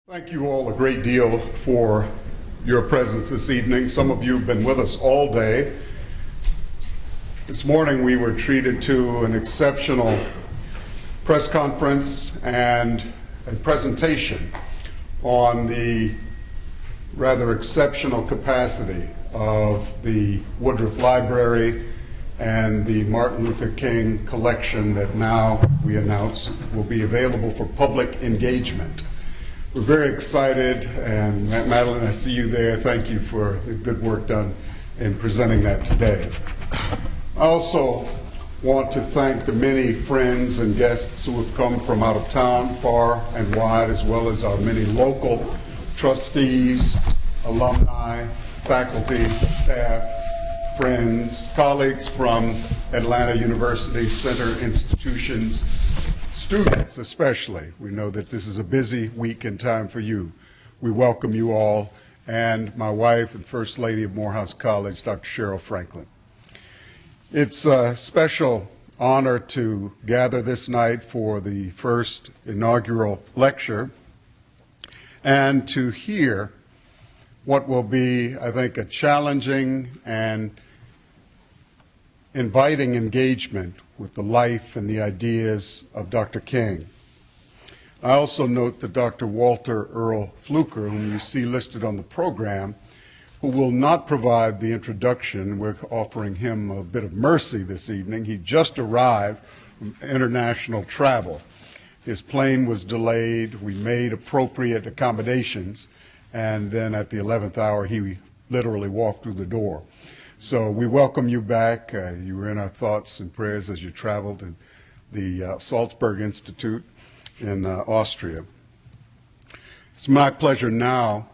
Thank you all a great deal for your presence this evening. Some of you have been with us all day. This morning we were treated to an exceptional press conference and a presentation on the rather exceptional capacity of the Woodruff Library and the Martin Luther King collection that now we announce will be available for public engagement. We're very excited, and Madeline, I see you there. Thank you for the good work done in presenting that today. I also want to thank the many friends and guests who have come from out of town, far and wide, as well as our many local trustees, alumni, faculty, staff, friends, colleagues from Atlanta University, center institutions, students especially. We know that this is a busy week and time for you. We welcome you all, and my wife and First Lady of Morehouse College, Dr. Cheryl Franklin. It's a special honor to gather this night for the first inaugural lecture and to hear what will be, I think, a challenging and inviting engagement with the life and the ideas of Dr. King. I also note that Dr. Walter Earl Fluker, whom you see listed on the program, who will not provide the introduction. We're offering him a bit of mercy this evening. He just arrived from international travel. His plane was delayed. We made appropriate accommodations, and then at the 11th hour, he literally walked through the door. So we welcome you back. You were in our thoughts and prayers as you traveled in the Salzburg Institute in Austria. It's my pleasure now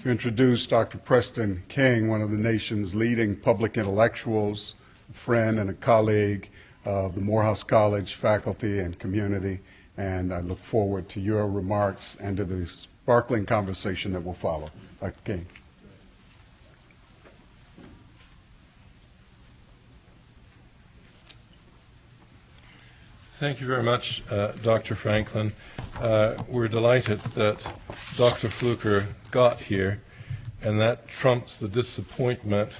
to introduce Dr. Preston King, one of the nation's leading public intellectuals, a friend and a colleague of the Morehouse College faculty and community, and I look forward to your remarks and to the sparkling conversation that will follow. Dr. King. Thank you very much, Dr. Franklin. We're delighted that Dr. Fluker got here, and that trumps the disappointment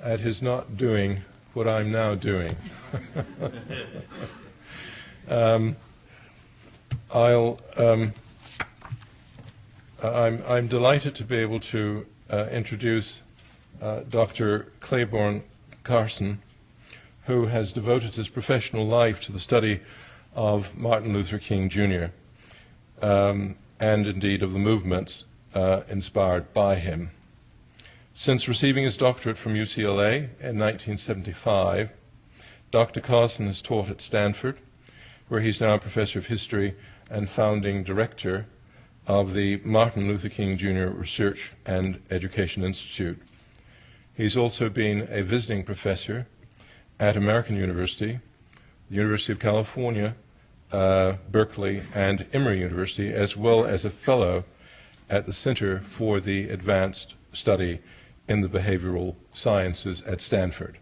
at his not doing what I'm now doing. I'm delighted to be able to introduce Dr. Clayborne Carson, who has devoted his professional life to the study of Martin Luther King, Jr., and indeed of the movements inspired by him. Since receiving his doctorate from UCLA in 1975, Dr. Carson has taught at Stanford, where he's now a professor of history and founding director of the Martin Luther King, Jr. Research and Education Institute. He's also been a visiting professor at American University, the University of California, Berkeley, and Emory University, as well as a fellow at the Center for the Advanced Study in the Behavioral Sciences at Stanford.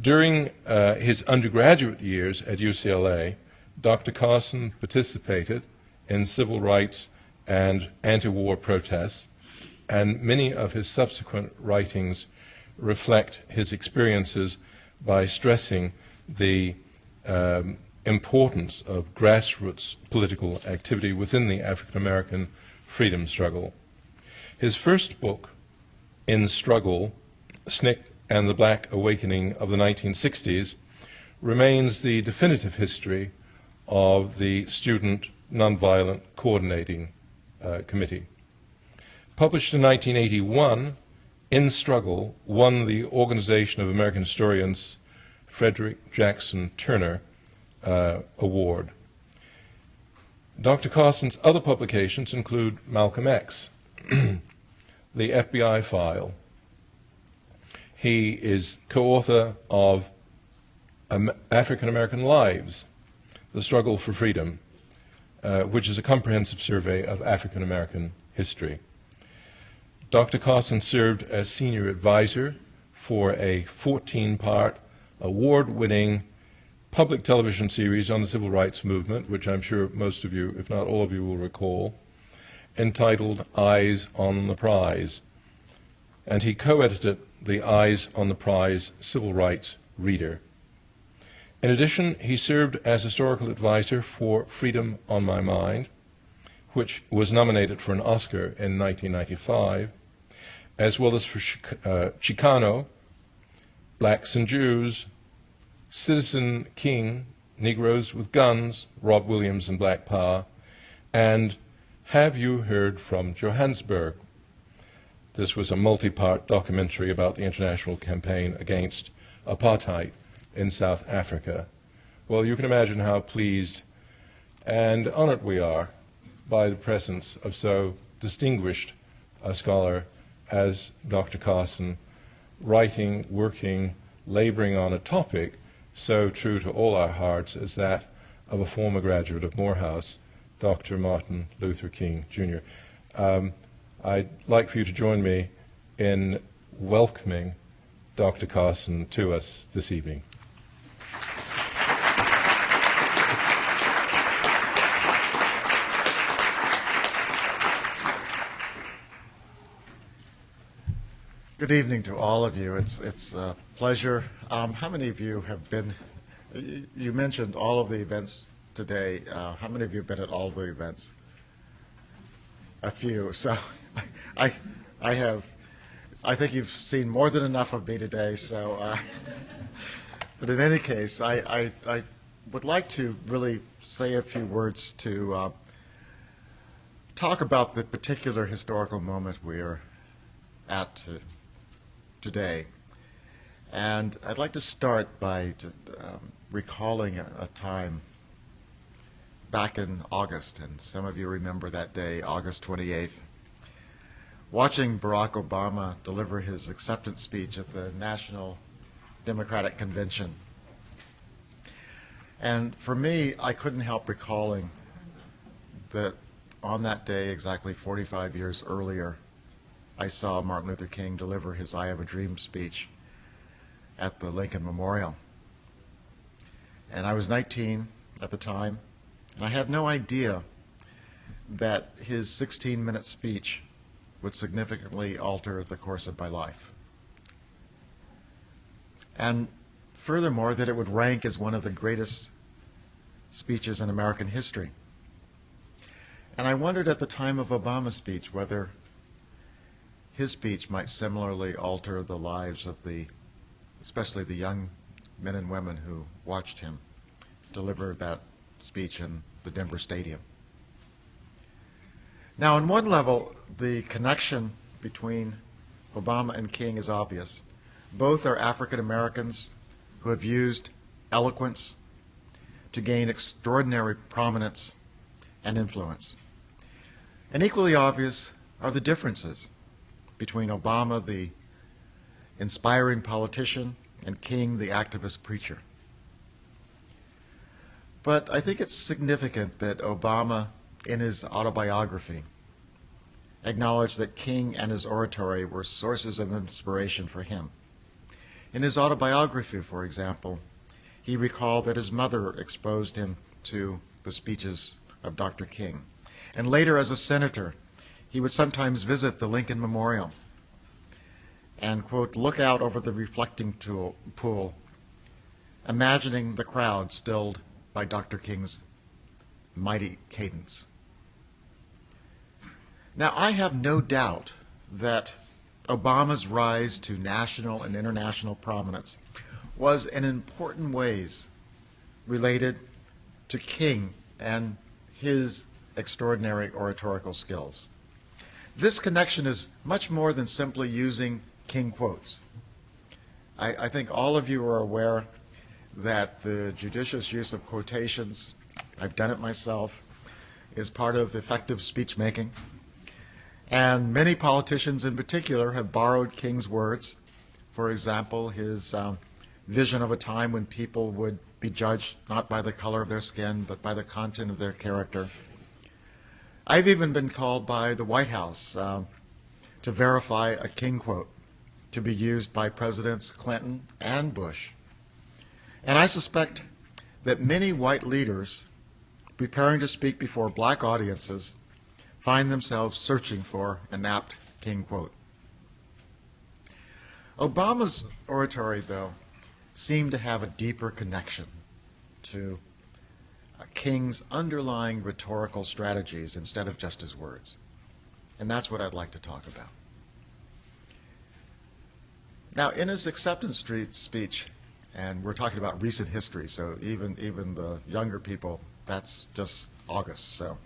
During his undergraduate years at UCLA, Dr. Carson participated in civil rights and anti-war protests, and many of his subsequent writings reflect his experiences by stressing the importance of grassroots political activity within the African American freedom struggle. His first book, In Struggle, SNCC and the Black Awakening of the 1960s, remains the definitive history of the Student Nonviolent Coordinating Committee. Published in 1981, In Struggle won the Organization of American Historians Frederick Jackson Turner Award. Dr. Carson's other publications include Malcolm X, the FBI File. He is co-author of African American Lives, The Struggle for Freedom, which is a comprehensive survey of African American history. Dr. Carson served as senior advisor for a 14-part, award-winning public television series on the civil rights movement, which I'm sure most of you, if not all of you, will recall, entitled Eyes on the Prize, and he co-edited the Eyes on the Prize Civil Rights Reader. In addition, he served as historical advisor for Freedom on My Mind, which was nominated for an Oscar in 1995, as well as for Chicano, Blacks and Jews, Citizen King, Negroes with Guns, Rob Williams and Black Power, and Have You Heard from Johannesburg? This was a multi-part documentary about the international campaign against apartheid in South Africa. Well, you can imagine how pleased and honored we are by the presence of so distinguished a scholar as Dr. Carson, writing, working, laboring on a topic so true to all our hearts as that of a former graduate of Morehouse, Dr. Martin Luther King, Jr. I'd like for you to join me in welcoming Dr. Carson to us this evening. Good evening to all of you. It's a pleasure. How many of you have been, you mentioned all of the events today. How many of you have been at all the events? A few. So I think you've seen more than enough of me today. So, but in any case, I would like to really say a few words to talk about the particular historical moment we are at today. And I'd like to start by recalling a time back in August, and some of you remember that day, August 28th, watching Barack Obama deliver his acceptance speech at the National Democratic Convention. And for me, I couldn't help recalling that on that day, exactly 45 years earlier, I saw Martin Luther King deliver his I Have a Dream speech at the Lincoln Memorial. And I was 19 at the time, and I had no idea that his 16-minute speech would significantly alter the course of my life. And furthermore, that it would rank as one of the greatest speeches in American history. And I wondered at the time of Obama's speech whether his speech might similarly alter the lives of especially the young men and women who watched him deliver that speech in the Denver Stadium. Now, on one level, the connection between Obama and King is obvious. Both are African Americans who have used eloquence to gain extraordinary prominence and influence. And equally obvious are the differences between Obama, the inspiring politician, and King, the activist preacher. But I think it's significant that Obama, in his autobiography, acknowledged that King and his oratory were sources of inspiration for him. In his autobiography, for example, he recalled that his mother exposed him to the speeches of Dr. King. And later, as a senator, he would sometimes visit the Lincoln Memorial and, quote, look out over the reflecting pool, imagining the crowd stilled by Dr. King's mighty cadence. Now, I have no doubt that Obama's rise to national and international prominence was in important ways related to King and his extraordinary oratorical skills. This connection is much more than simply using King quotes. I think all of you are aware that the judicious use of quotations, I've done it myself, is part of effective speech making. And many politicians in particular have borrowed King's words. For example, his vision of a time when people would be judged not by the color of their skin, but by the content of their character. I've even been called by the White House to verify a King quote to be used by Presidents Clinton and Bush. And I suspect that many white leaders preparing to speak before black audiences find themselves searching for an apt King quote. Obama's oratory, though, seemed to have a deeper connection to King's underlying rhetorical strategies instead of just his words. And that's what I'd like to talk about. Now, in his acceptance speech, and we're talking about recent history, so even the younger people, that's just August. So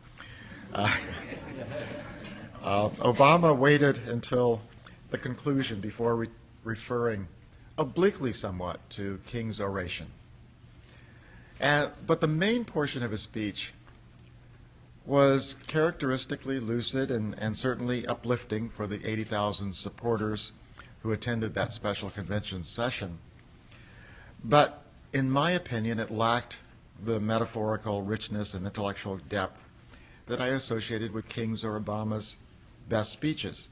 Obama waited until the conclusion before referring obliquely somewhat to King's oration. But the main portion of his speech was characteristically lucid and certainly uplifting for the 80,000 supporters who attended that special convention session. But in my opinion, it lacked the metaphorical richness and intellectual depth that I associated with King's or Obama's best speeches.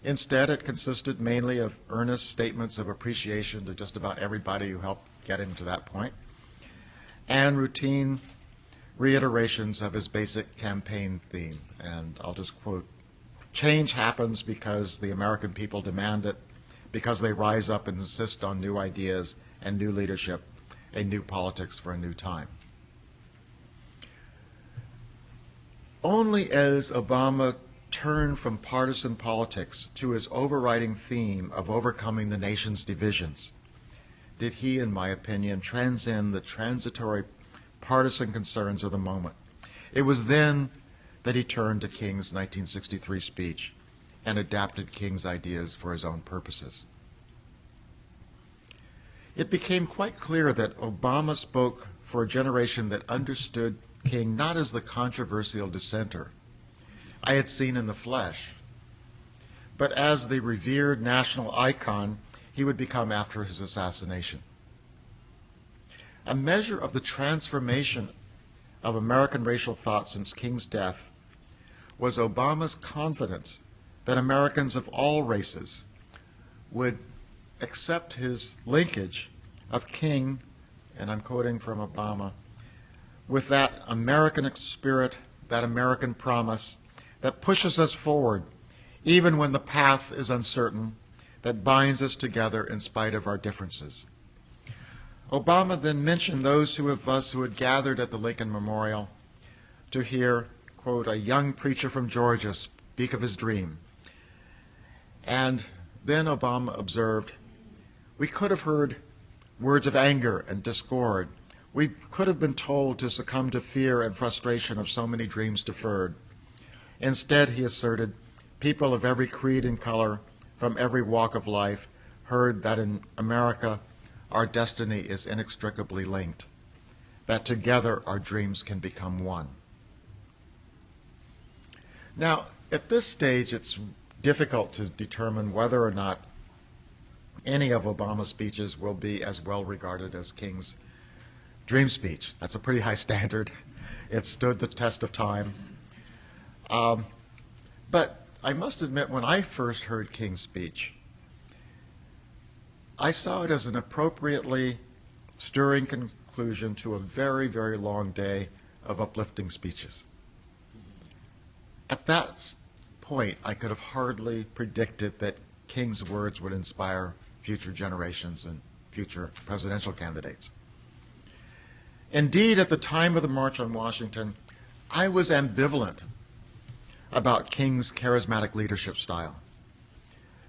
Instead, it consisted mainly of earnest statements of appreciation to just about everybody who helped get him to that point, and routine reiterations of his basic campaign theme. And I'll just quote, "Change happens because the American people demand it, because they rise up and insist on new ideas and new leadership, a new politics for a new time." Only as Obama turned from partisan politics to his overriding theme of overcoming the nation's divisions did he, in my opinion, transcend the transitory partisan concerns of the moment. It was then that he turned to King's 1963 speech and adapted King's ideas for his own purposes. It became quite clear that Obama spoke for a generation that understood King not as the controversial dissenter I had seen in the flesh, but as the revered national icon he would become after his assassination. A measure of the transformation of American racial thought since King's death was Obama's confidence that Americans of all races would accept his linkage of King, and I'm quoting from Obama, with that American spirit, that American promise that pushes us forward even when the path is uncertain, that binds us together in spite of our differences. Obama then mentioned those of us who had gathered at the Lincoln Memorial to hear, quote, a young preacher from Georgia speak of his dream. And then Obama observed, we could have heard words of anger and discord. We could have been told to succumb to fear and frustration of so many dreams deferred. Instead, he asserted, people of every creed and color, from every walk of life, heard that in America, our destiny is inextricably linked, that together our dreams can become one. Now, at this stage, it's difficult to determine whether or not any of Obama's speeches will be as well regarded as King's dream speech. That's a pretty high standard. It stood the test of time. But I must admit, when I first heard King's speech, I saw it as an appropriately stirring conclusion to a very, very long day of uplifting speeches. At that point, I could have hardly predicted that King's words would inspire future generations and future presidential candidates. Indeed, at the time of the March on Washington, I was ambivalent about King's charismatic leadership style,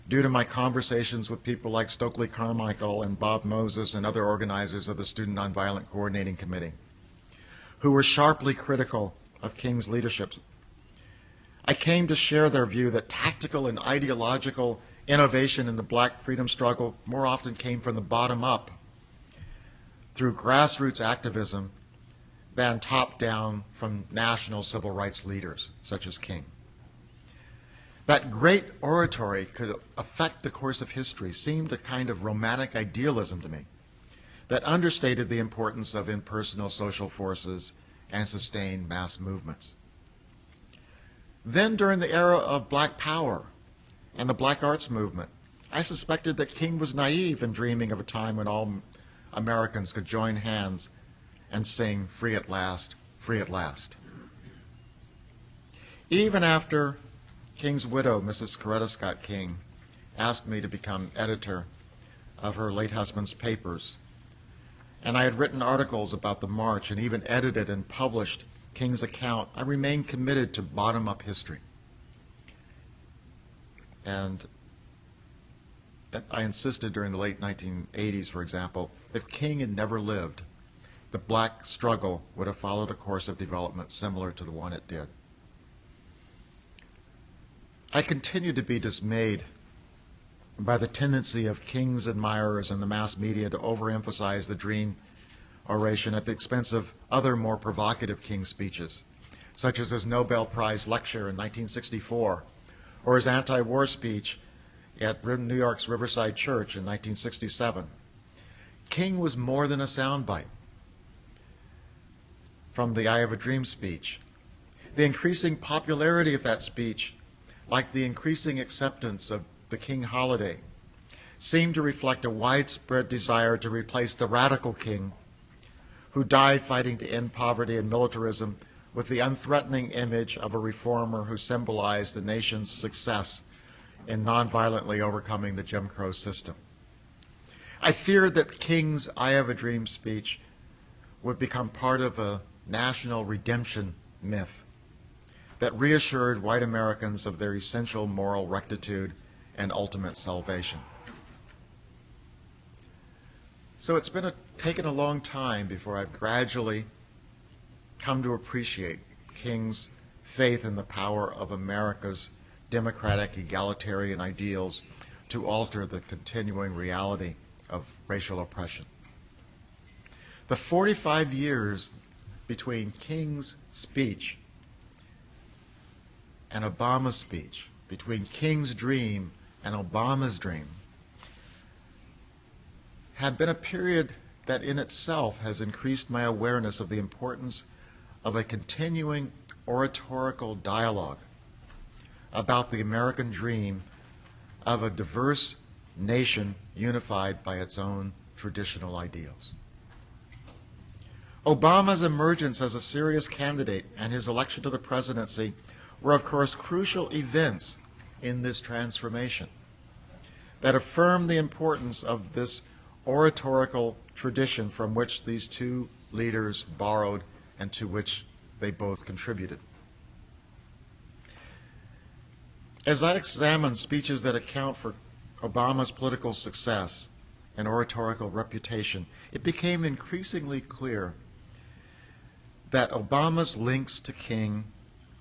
due to my conversations with people like Stokely Carmichael and Bob Moses and other organizers of the Student Nonviolent Coordinating Committee, who were sharply critical of King's leadership. I came to share their view that tactical and ideological innovation in the black freedom struggle more often came from the bottom up, through grassroots activism, than top-down from national civil rights leaders, such as King. That great oratory could affect the course of history seemed a kind of romantic idealism to me that understated the importance of impersonal social forces and sustained mass movements. Then, during the era of Black Power and the Black Arts Movement, I suspected that King was naive in dreaming of a time when all Americans could join hands and sing "Free at Last, Free at Last." Even after King's widow, Mrs. Coretta Scott King, asked me to become editor of her late husband's papers, and I had written articles about the march and even edited and published King's account, I remained committed to bottom-up history. And I insisted during the late 1980s, for example, if King had never lived, the black struggle would have followed a course of development similar to the one it did. I continue to be dismayed by the tendency of King's admirers and the mass media to overemphasize the dream oration at the expense of other more provocative King speeches, such as his Nobel Prize lecture in 1964, or his anti-war speech at New York's Riverside Church in 1967. King was more than a soundbite from the I Have a Dream speech. The increasing popularity of that speech, like the increasing acceptance of the King holiday, seemed to reflect a widespread desire to replace the radical King, who died fighting to end poverty and militarism, with the unthreatening image of a reformer who symbolized the nation's success in nonviolently overcoming the Jim Crow system. I feared that King's I Have a Dream speech would become part of a national redemption myth that reassured white Americans of their essential moral rectitude and ultimate salvation. So it's taken a long time before I've gradually come to appreciate King's faith in the power of America's democratic egalitarian ideals to alter the continuing reality of racial oppression. The 45 years between King's speech and Obama's speech, between King's dream and Obama's dream, had been a period that in itself has increased my awareness of the importance of a continuing oratorical dialogue about the American dream of a diverse nation unified by its own traditional ideals. Obama's emergence as a serious candidate and his election to the presidency were, of course, crucial events in this transformation that affirmed the importance of this oratorical tradition from which these two leaders borrowed and to which they both contributed. As I examined speeches that account for Obama's political success and oratorical reputation, it became increasingly clear that Obama's links to King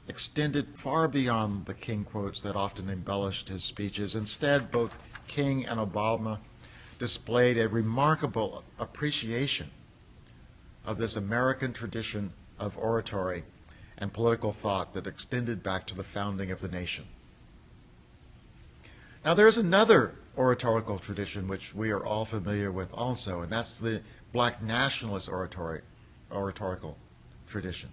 extended far beyond the King quotes that often embellished his speeches. Instead, both King and Obama displayed a remarkable appreciation of this American tradition of oratory and political thought that extended back to the founding of the nation. Now, there's another oratorical tradition which we are all familiar with also, and that's the black nationalist oratorical tradition,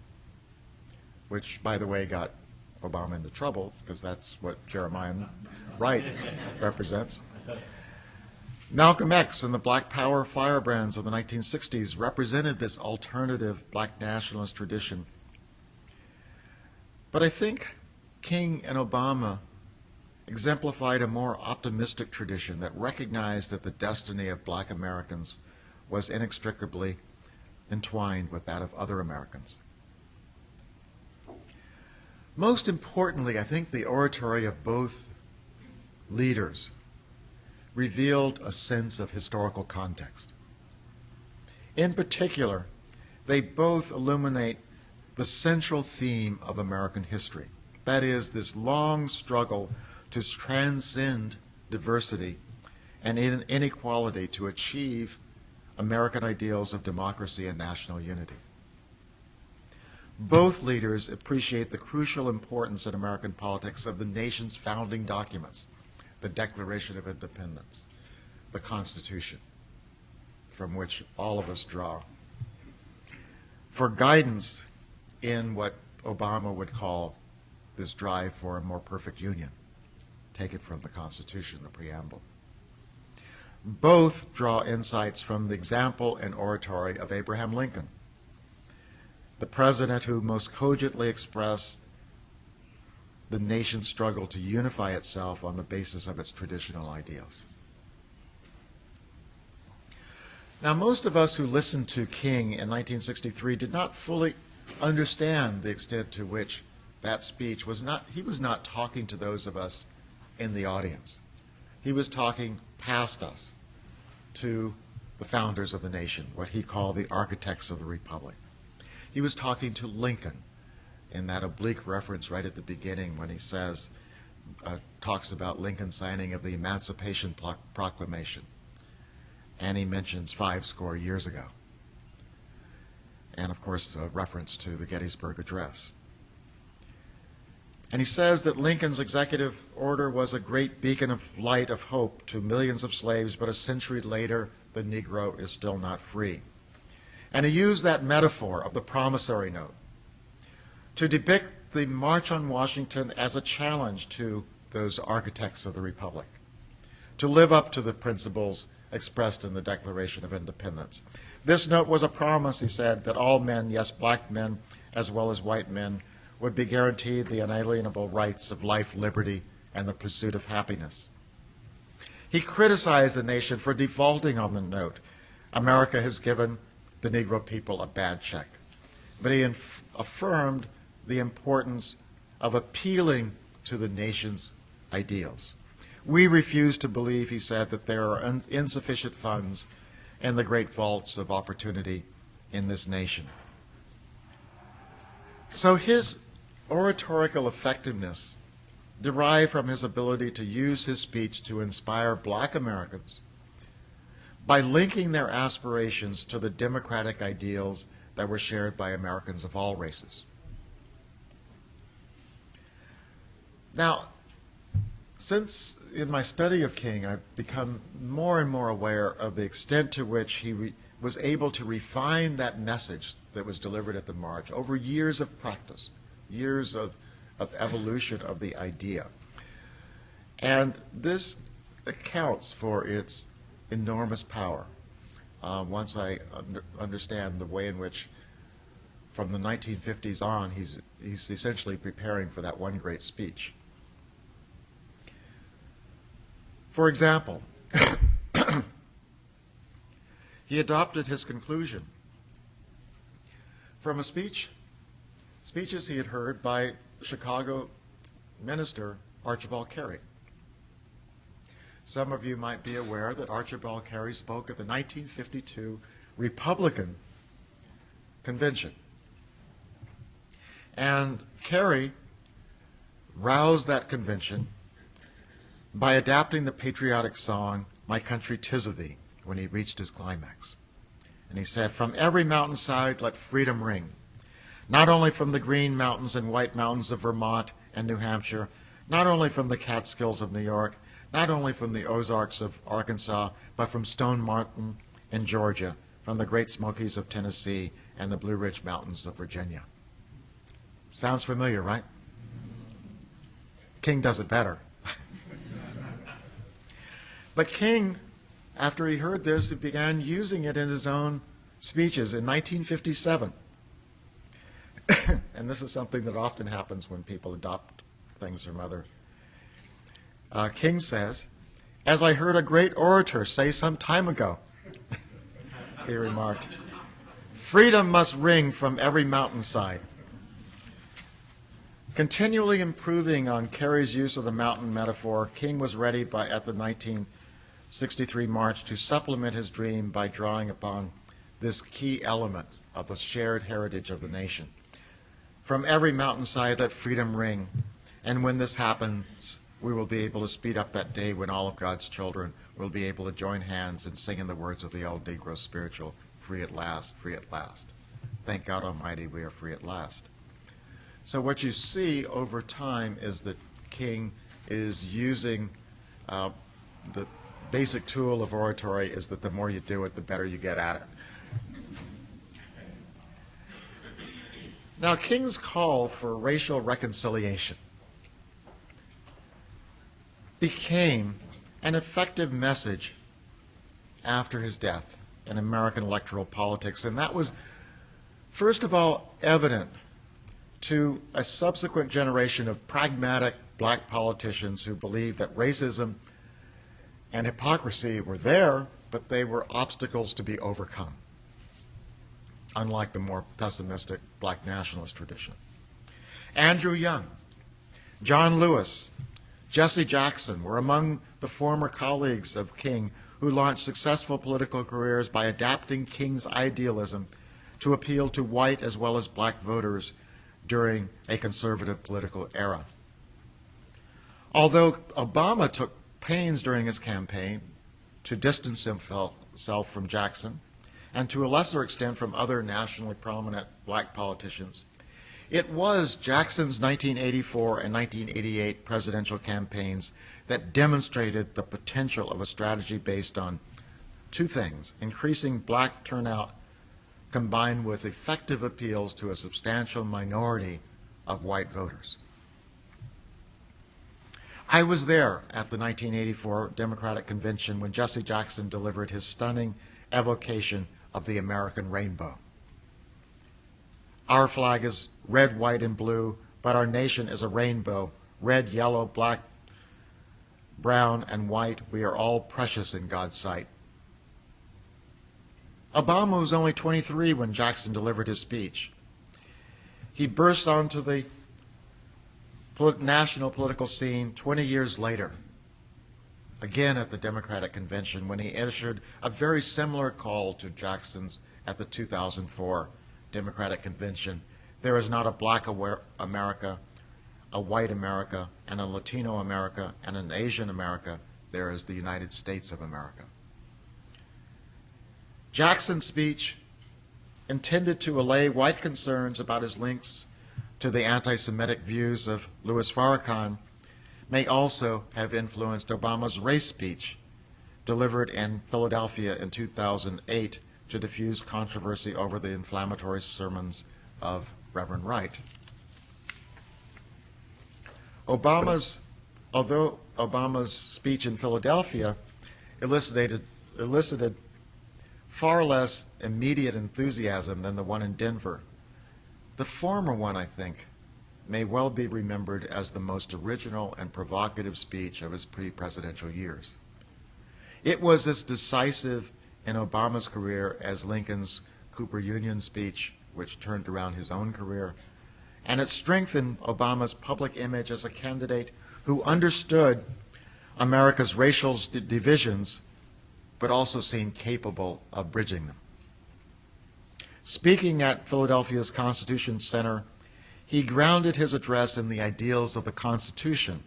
which, by the way, got Obama into trouble because that's what Jeremiah Wright represents. Malcolm X and the Black Power firebrands of the 1960s represented this alternative black nationalist tradition. But I think King and Obama exemplified a more optimistic tradition that recognized that the destiny of black Americans was inextricably entwined with that of other Americans. Most importantly, I think the oratory of both leaders revealed a sense of historical context. In particular, they both illuminate the central theme of American history. That is, this long struggle to transcend diversity and inequality to achieve American ideals of democracy and national unity. Both leaders appreciate the crucial importance in American politics of the nation's founding documents, the Declaration of Independence, the Constitution, from which all of us draw, for guidance in what Obama would call this drive for a more perfect union, taken from the Constitution, the preamble. Both draw insights from the example and oratory of Abraham Lincoln, the president who most cogently expressed the nation's struggle to unify itself on the basis of its traditional ideals. Now, most of us who listened to King in 1963 did not fully understand the extent to which that speech was not, he was not talking to those of us in the audience. He was talking past us to the founders of the nation, what he called the architects of the republic. He was talking to Lincoln in that oblique reference right at the beginning when he says, talks about Lincoln signing of the Emancipation Proclamation. And he mentions 50 years ago. And of course, a reference to the Gettysburg Address. And he says that Lincoln's executive order was a great beacon of light of hope to millions of slaves, but a century later, the Negro is still not free. And he used that metaphor of the promissory note to depict the March on Washington as a challenge to those architects of the Republic, to live up to the principles expressed in the Declaration of Independence. This note was a promise, he said, that all men, yes, black men as well as white men, would be guaranteed the unalienable rights of life, liberty, and the pursuit of happiness. He criticized the nation for defaulting on the note. America has given the Negro people a bad check. But he affirmed the importance of appealing to the nation's ideals. We refuse to believe, he said, that there are insufficient funds in the great vaults of opportunity in this nation. So his oratorical effectiveness derived from his ability to use his speech to inspire black Americans by linking their aspirations to the democratic ideals that were shared by Americans of all races. Now, since in my study of King, I've become more and more aware of the extent to which he was able to refine that message that was delivered at the March over years of practice, years of evolution of the idea. And this accounts for its enormous power once I understand the way in which, from the 1950s on, he's essentially preparing for that one great speech. For example, he adopted his conclusion from speeches he had heard by Chicago minister Archibald Carey. Some of you might be aware that Archibald Carey spoke at the 1952 Republican Convention. And Carey roused that convention by adapting the patriotic song, My Country 'Tis of Thee, when he reached his climax. And he said, "From every mountainside let freedom ring, not only from the Green Mountains and White Mountains of Vermont and New Hampshire, not only from the Catskills of New York, not only from the Ozarks of Arkansas, but from Stone Mountain in Georgia, from the Great Smokies of Tennessee, and the Blue Ridge Mountains of Virginia." Sounds familiar, right? King does it better. But King, after he heard this, he began using it in his own speeches in 1957. And this is something that often happens when people adopt things from other. King says, "As I heard a great orator say some time ago," he remarked, "freedom must ring from every mountainside." Continually improving on Carey's use of the mountain metaphor, King was ready at the 1963 March to supplement his dream by drawing upon this key element of the shared heritage of the nation. From every mountainside let freedom ring, and when this happens, we will be able to speed up that day when all of God's children will be able to join hands and sing in the words of the old Negro spiritual, "Free at last, free at last. Thank God Almighty, we are free at last." So what you see over time is that King is using the basic tool of oratory is that the more you do it, the better you get at it. Now, King's call for racial reconciliation became an effective message after his death in American electoral politics, and that was, first of all, evident to a subsequent generation of pragmatic black politicians who believed that racism and hypocrisy were there, but they were obstacles to be overcome, unlike the more pessimistic black nationalist tradition. Andrew Young, John Lewis, Jesse Jackson were among the former colleagues of King who launched successful political careers by adapting King's idealism to appeal to white as well as black voters during a conservative political era. Although Obama took pains during his campaign to distance himself from Jackson, and to a lesser extent from other nationally prominent black politicians, it was Jackson's 1984 and 1988 presidential campaigns that demonstrated the potential of a strategy based on two things: increasing black turnout combined with effective appeals to a substantial minority of white voters. I was there at the 1984 Democratic Convention when Jesse Jackson delivered his stunning evocation of the American rainbow. Our flag is red, white, and blue, but our nation is a rainbow: red, yellow, black, brown, and white. We are all precious in God's sight. Obama was only 23 when Jackson delivered his speech. He burst onto the national political scene 20 years later, again at the Democratic Convention, when he issued a very similar call to Jackson's at the 2004 Democratic Convention. There is not a black America, a white America, and a Latino America, and an Asian America. There is the United States of America. Jackson's speech, intended to allay white concerns about his links to the anti-Semitic views of Louis Farrakhan, may also have influenced Obama's race speech, delivered in Philadelphia in 2008 to diffuse controversy over the inflammatory sermons of Reverend Wright. Although Obama's speech in Philadelphia elicited far less immediate enthusiasm than the one in Denver, the former one, I think, may well be remembered as the most original and provocative speech of his pre-presidential years. It was as decisive in Obama's career as Lincoln's Cooper Union speech, which turned around his own career, and it strengthened Obama's public image as a candidate who understood America's racial divisions, but also seemed capable of bridging them. Speaking at Philadelphia's Constitution Center, he grounded his address in the ideals of the Constitution,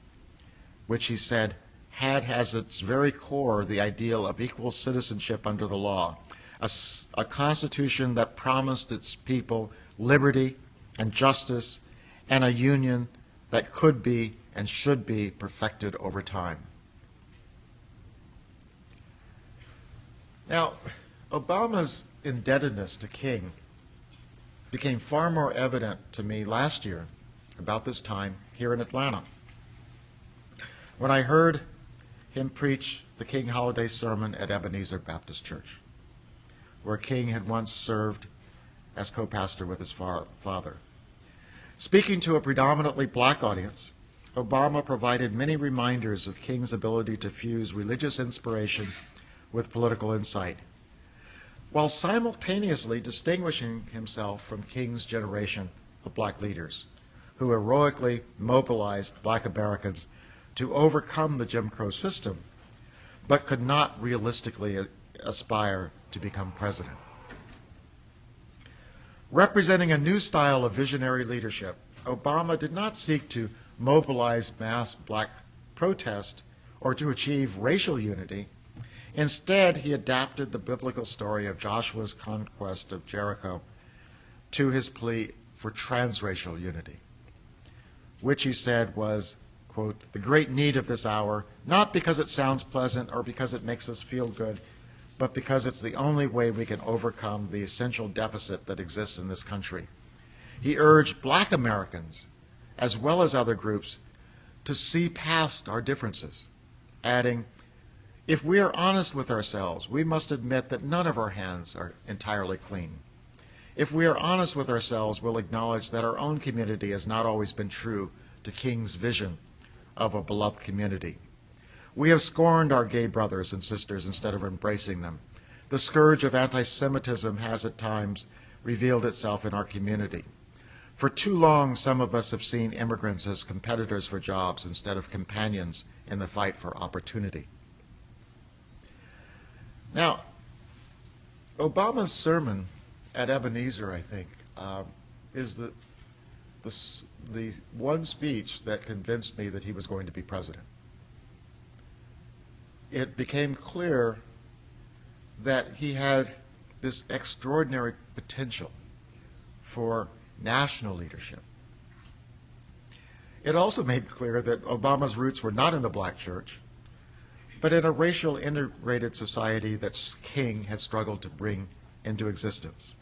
which he said had as its very core the ideal of equal citizenship under the law, a Constitution that promised its people liberty and justice, and a union that could be and should be perfected over time. Now, Obama's indebtedness to King became far more evident to me last year, about this time, here in Atlanta, when I heard him preach the King holiday sermon at Ebenezer Baptist Church, where King had once served as co-pastor with his father. Speaking to a predominantly black audience, Obama provided many reminders of King's ability to fuse religious inspiration with political insight, while simultaneously distinguishing himself from King's generation of black leaders who heroically mobilized black Americans to overcome the Jim Crow system, but could not realistically aspire to become president. Representing a new style of visionary leadership, Obama did not seek to mobilize mass black protest or to achieve racial unity. Instead, he adapted the biblical story of Joshua's conquest of Jericho to his plea for transracial unity, which he said was, quote, the great need of this hour, not because it sounds pleasant or because it makes us feel good, but because it's the only way we can overcome the essential deficit that exists in this country. He urged black Americans, as well as other groups, to see past our differences, adding, if we are honest with ourselves, we must admit that none of our hands are entirely clean. If we are honest with ourselves, we'll acknowledge that our own community has not always been true to King's vision of a beloved community. We have scorned our gay brothers and sisters instead of embracing them. The scourge of anti-Semitism has at times revealed itself in our community. For too long, some of us have seen immigrants as competitors for jobs instead of companions in the fight for opportunity. Now, Obama's sermon at Ebenezer, I think, is the one speech that convinced me that he was going to be president. It became clear that he had this extraordinary potential for national leadership. It also made clear that Obama's roots were not in the black church, but in a racial integrated society that King had struggled to bring into existence.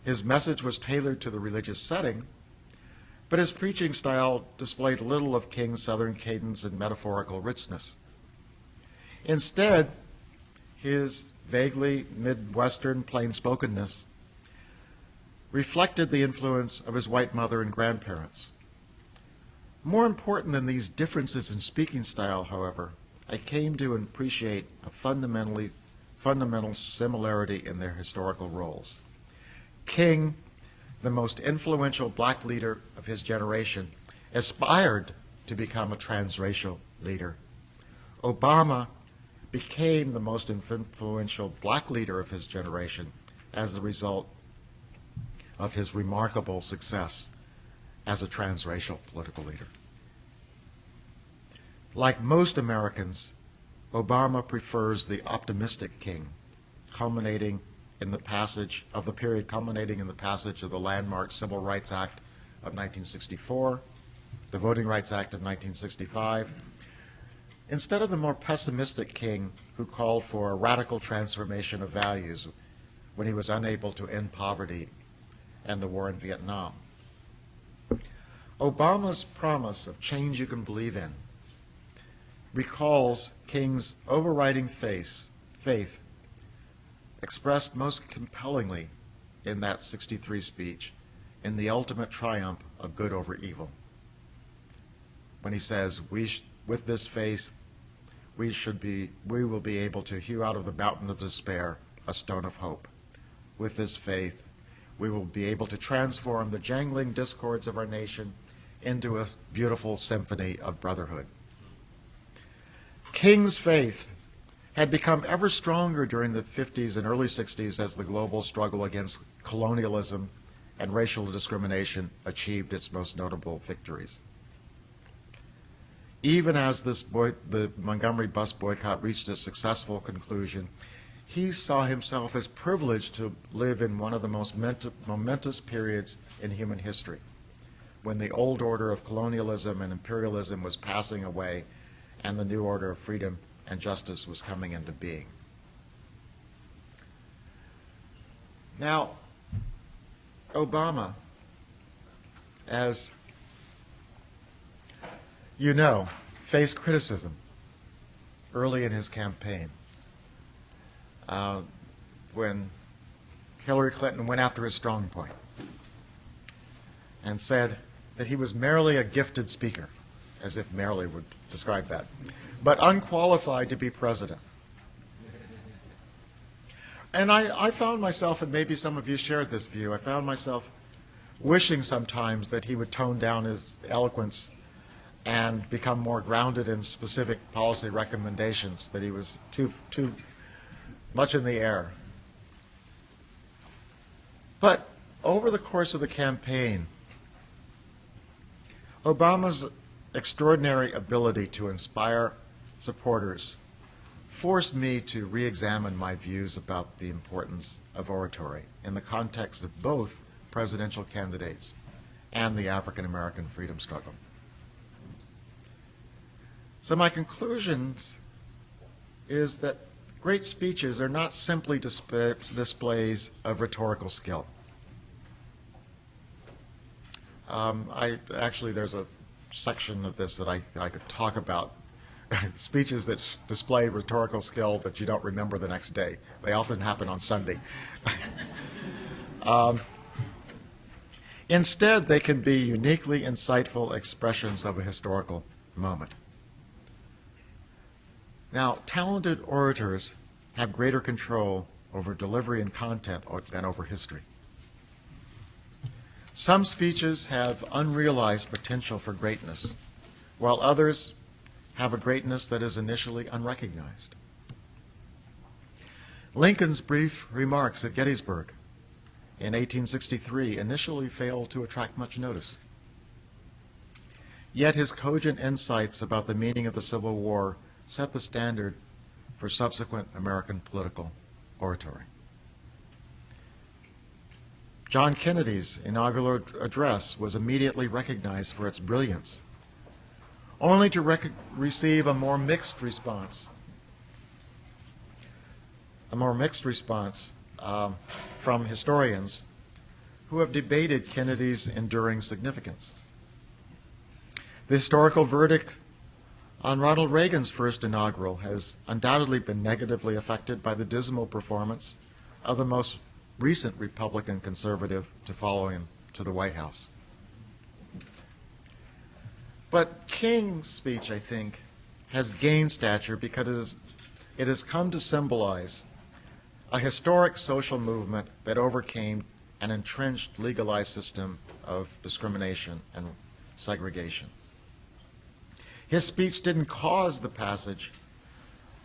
His message was tailored to the religious setting, but his preaching style displayed little of King's Southern cadence and metaphorical richness. Instead, his vaguely Midwestern plain-spokenness reflected the influence of his white mother and grandparents. More important than these differences in speaking style, however, I came to appreciate a fundamental similarity in their historical roles. King, the most influential black leader of his generation, aspired to become a transracial leader. Obama became the most influential black leader of his generation as a result of his remarkable success as a transracial political leader. Like most Americans, Obama prefers the optimistic King, culminating in the passage of the landmark Civil Rights Act of 1964, the Voting Rights Act of 1965, instead of the more pessimistic King who called for a radical transformation of values when he was unable to end poverty and the war in Vietnam. Obama's promise of change you can believe in recalls King's overriding faith expressed most compellingly in that 63 speech in the ultimate triumph of good over evil. When he says, with this faith, we will be able to hew out of the mountain of despair a stone of hope. With this faith, we will be able to transform the jangling discords of our nation into a beautiful symphony of brotherhood. King's faith had become ever stronger during the 50s and early 60s as the global struggle against colonialism and racial discrimination achieved its most notable victories. Even as the Montgomery bus boycott reached a successful conclusion, he saw himself as privileged to live in one of the most momentous periods in human history, when the old order of colonialism and imperialism was passing away and the new order of freedom and justice was coming into being. Now, Obama, as you know, faced criticism early in his campaign when Hillary Clinton went after his strong point and said that he was merely a gifted speaker, as if merely would describe that, but unqualified to be president. And I found myself, and maybe some of you shared this view, I found myself wishing sometimes that he would tone down his eloquence and become more grounded in specific policy recommendations, that he was too much in the air. But over the course of the campaign, Obama's extraordinary ability to inspire supporters forced me to re-examine my views about the importance of oratory in the context of both presidential candidates and the African American freedom struggle. So my conclusion is that great speeches are not simply displays of rhetorical skill. There's a section of this that I could talk about, speeches that display rhetorical skill that you don't remember the next day. They often happen on Sunday. Instead, they can be uniquely insightful expressions of a historical moment. Now, talented orators have greater control over delivery and content than over history. Some speeches have unrealized potential for greatness, while others have a greatness that is initially unrecognized. Lincoln's brief remarks at Gettysburg in 1863 initially failed to attract much notice. Yet his cogent insights about the meaning of the Civil War set the standard for subsequent American political oratory. John Kennedy's inaugural address was immediately recognized for its brilliance, only to receive a more mixed response. From historians who have debated Kennedy's enduring significance. The historical verdict on Ronald Reagan's first inaugural has undoubtedly been negatively affected by the dismal performance of the most recent Republican conservative to follow him to the White House. But King's speech, I think, has gained stature because it has come to symbolize a historic social movement that overcame an entrenched legalized system of discrimination and segregation. His speech didn't cause the passage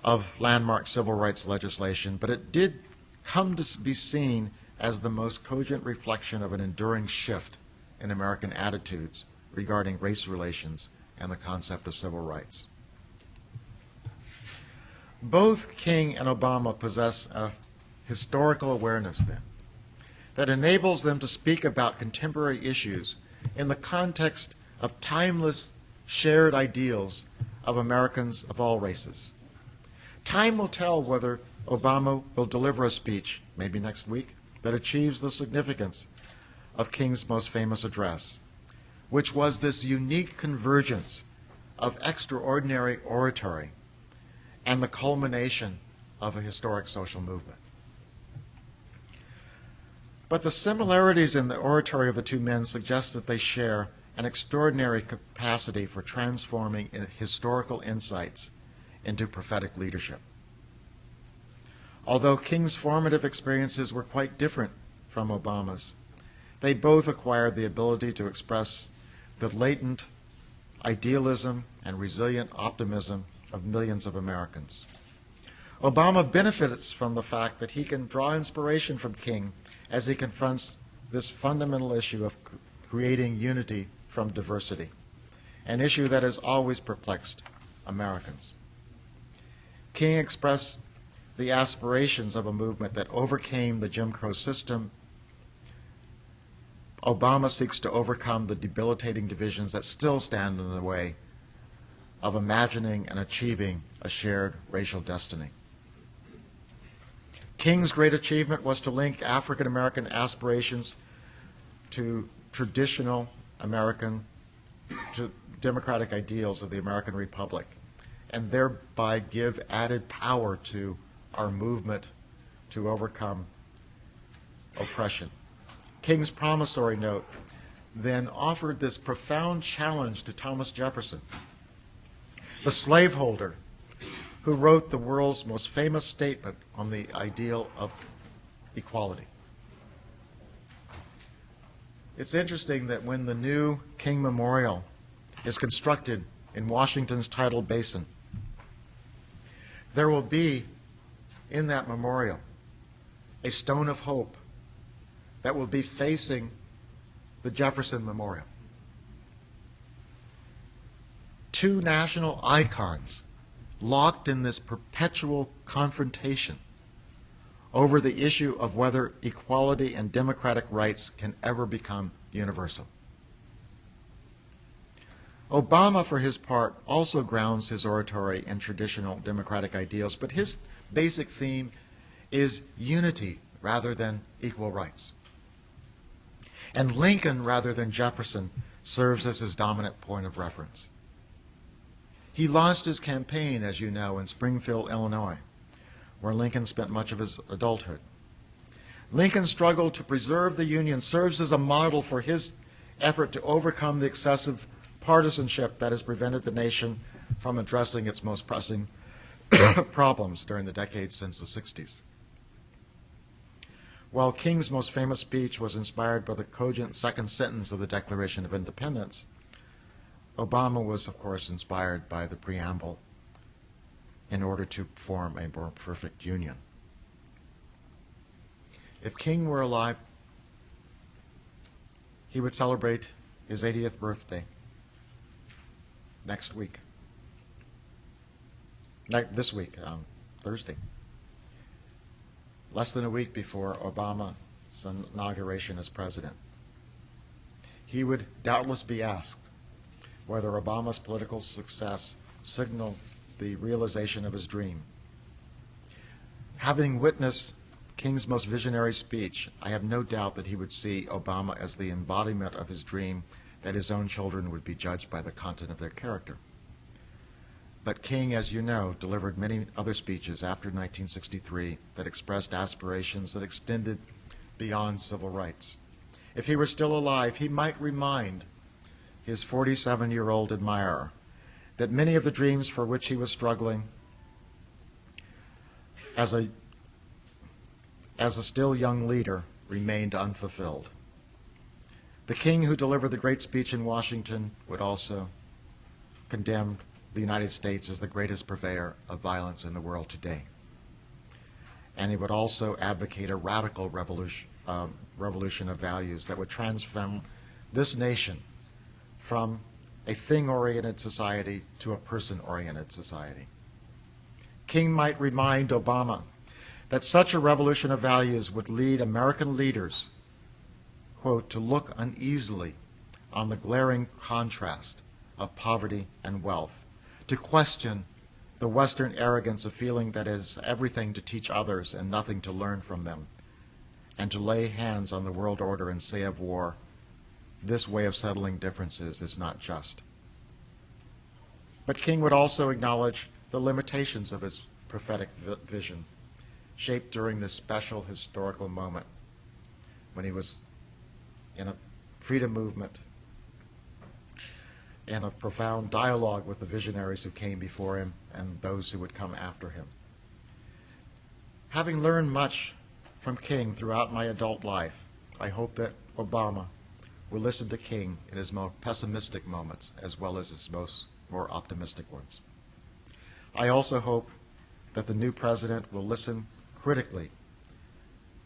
of landmark civil rights legislation, but it did come to be seen as the most cogent reflection of an enduring shift in American attitudes regarding race relations and the concept of civil rights. Both King and Obama possess a historical awareness then that enables them to speak about contemporary issues in the context of timeless shared ideals of Americans of all races. Time will tell whether Obama will deliver a speech, maybe next week, that achieves the significance of King's most famous address, which was this unique convergence of extraordinary oratory and the culmination of a historic social movement. But the similarities in the oratory of the two men suggest that they share an extraordinary capacity for transforming historical insights into prophetic leadership. Although King's formative experiences were quite different from Obama's, they both acquired the ability to express the latent idealism and resilient optimism of millions of Americans. Obama benefits from the fact that he can draw inspiration from King as he confronts this fundamental issue of creating unity from diversity, an issue that has always perplexed Americans. King expressed the aspirations of a movement that overcame the Jim Crow system. Obama seeks to overcome the debilitating divisions that still stand in the way of imagining and achieving a shared racial destiny. King's great achievement was to link African American aspirations to traditional American, to democratic ideals of the American Republic, and thereby give added power to our movement to overcome oppression. King's promissory note then offered this profound challenge to Thomas Jefferson, the slaveholder who wrote the world's most famous statement on the ideal of equality. It's interesting that when the new King Memorial is constructed in Washington's tidal basin, there will be in that memorial a stone of hope that will be facing the Jefferson Memorial. Two national icons locked in this perpetual confrontation over the issue of whether equality and democratic rights can ever become universal. Obama, for his part, also grounds his oratory in traditional democratic ideals, but his basic theme is unity rather than equal rights. And Lincoln, rather than Jefferson, serves as his dominant point of reference. He launched his campaign, as you know, in Springfield, Illinois, where Lincoln spent much of his adulthood. Lincoln's struggle to preserve the Union serves as a model for his effort to overcome the excessive partisanship that has prevented the nation from addressing its most pressing problems during the decades since the 60s. While King's most famous speech was inspired by the cogent second sentence of the Declaration of Independence, Obama was, of course, inspired by the preamble in order to form a more perfect union. If King were alive, he would celebrate his 80th birthday next week. This week, Thursday. Less than a week before Obama's inauguration as president. He would doubtless be asked whether Obama's political success signaled the realization of his dream. Having witnessed King's most visionary speech, I have no doubt that he would see Obama as the embodiment of his dream that his own children would be judged by the content of their character. But King, as you know, delivered many other speeches after 1963 that expressed aspirations that extended beyond civil rights. If he were still alive, he might remind his 47-year-old admirer that many of the dreams for which he was struggling as a still young leader remained unfulfilled. The King who delivered the great speech in Washington would also condemn the United States as the greatest purveyor of violence in the world today. And he would also advocate a radical revolution of values that would transform this nation from a thing-oriented society to a person-oriented society. King might remind Obama that such a revolution of values would lead American leaders, quote, to look uneasily on the glaring contrast of poverty and wealth, to question the Western arrogance of feeling that it is everything to teach others and nothing to learn from them, and to lay hands on the world order and say of war, this way of settling differences is not just. But King would also acknowledge the limitations of his prophetic vision, shaped during this special historical moment when he was in a freedom movement and a profound dialogue with the visionaries who came before him and those who would come after him. Having learned much from King throughout my adult life, I hope that Obama will listen to King in his more pessimistic moments as well as his more optimistic ones. I also hope that the new president will listen critically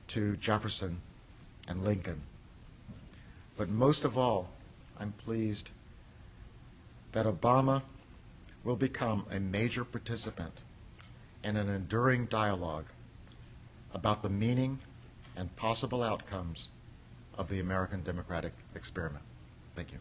to Jefferson and Lincoln. But most of all, I'm pleased that Obama will become a major participant in an enduring dialogue about the meaning and possible outcomes of the American democratic experiment. Thank you.